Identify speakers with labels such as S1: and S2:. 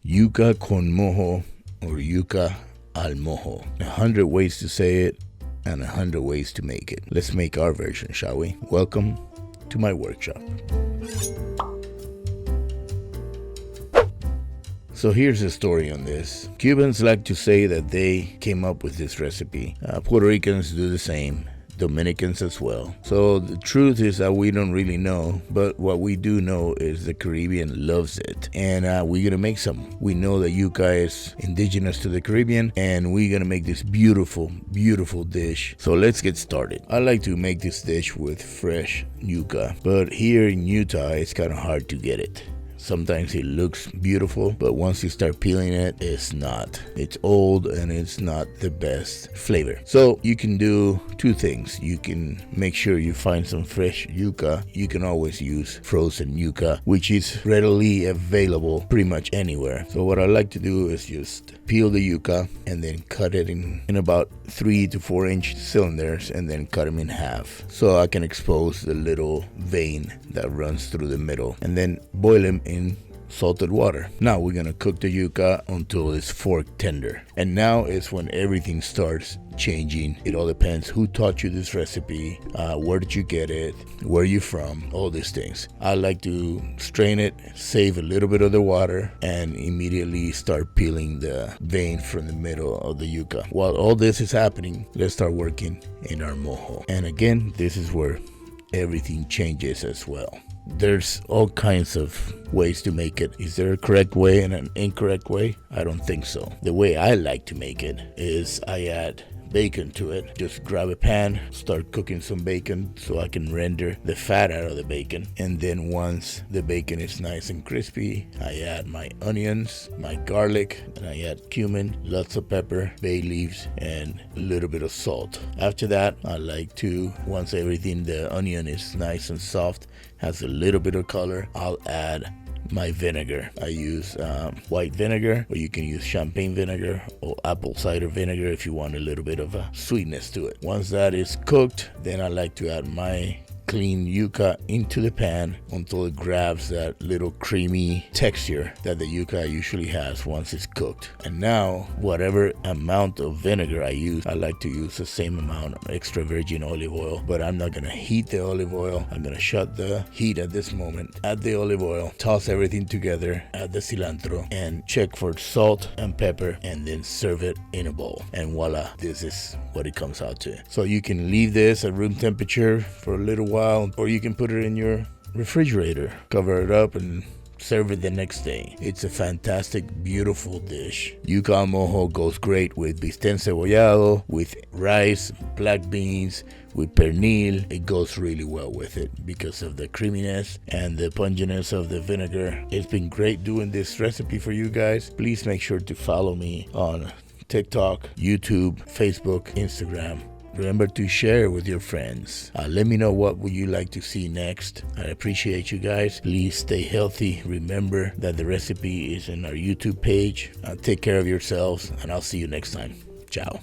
S1: Yuca con mojo or yuca al mojo. 100 ways to say it and 100 ways to make it. Let's make our version, shall we? Welcome to my workshop. So here's the story on this. Cubans like to say that they came up with this recipe. Puerto Ricans do the same. Dominicans as well. So the truth is that we don't really know, but what we do know is the Caribbean loves it, and we're gonna make some. We know that yuca is indigenous to the Caribbean, and we're gonna make this beautiful dish. So let's get started. I like to make this dish with fresh yuca, but here in Utah it's kind of hard to get it. Sometimes it looks beautiful, but once you start peeling it, it's not. It's old and it's not the best flavor. So you can do two things. You can make sure you find some fresh yuca. You can always use frozen yuca, which is readily available pretty much anywhere. So what I like to do is just peel the yuca and then cut it in about 3 to 4 inch cylinders and then cut them in half so I can expose the little vein that runs through the middle, and then boil them in salted water. Now we're gonna cook the yuca until it's fork tender, and now is when everything starts changing. It all depends who taught you this recipe, where did you get it, where you from, all these things. I like to strain it, save a little bit of the water, and immediately start peeling the vein from the middle of the yuca. While all this is happening, let's start working in our mojo. And again, this is where everything changes as well. There's all kinds of ways to make it. Is there a correct way and an incorrect way? I don't think so. The way I like to make it is I add bacon to it. Just grab a pan, start cooking some bacon so I can render the fat out of the bacon. And then once the bacon is nice and crispy, I add my onions, my garlic, and I add cumin, lots of pepper, bay leaves, and a little bit of salt. After that, I like to, once everything, the onion is nice and soft, has a little bit of color, I'll add my vinegar. I use white vinegar, or you can use champagne vinegar or apple cider vinegar if you want a little bit of a sweetness to it. Once that is cooked, then I like to add my clean yuca into the pan until it grabs that little creamy texture that the yuca usually has once it's cooked. And now, whatever amount of vinegar I use, I like to use the same amount of extra virgin olive oil, but I'm not gonna heat the olive oil. I'm gonna shut the heat at this moment, add the olive oil, toss everything together, add the cilantro, and check for salt and pepper, and then serve it in a bowl. And voila, this is what it comes out to. So you can leave this at room temperature for a little while, or you can put it in your refrigerator, cover it up, and serve it the next day. It's a fantastic, beautiful dish. Yuca al mojo goes great with bistec cebollado, with rice, black beans, with pernil. It goes really well with it because of the creaminess and the pungentness of the vinegar. It's been great doing this recipe for you guys. Please make sure to follow me on TikTok, YouTube, Facebook, Instagram. Remember to share with your friends. Let me know what would you like to see next. I appreciate you guys. Please stay healthy. Remember that the recipe is in our YouTube page. Take care of yourselves, and I'll see you next time. Ciao.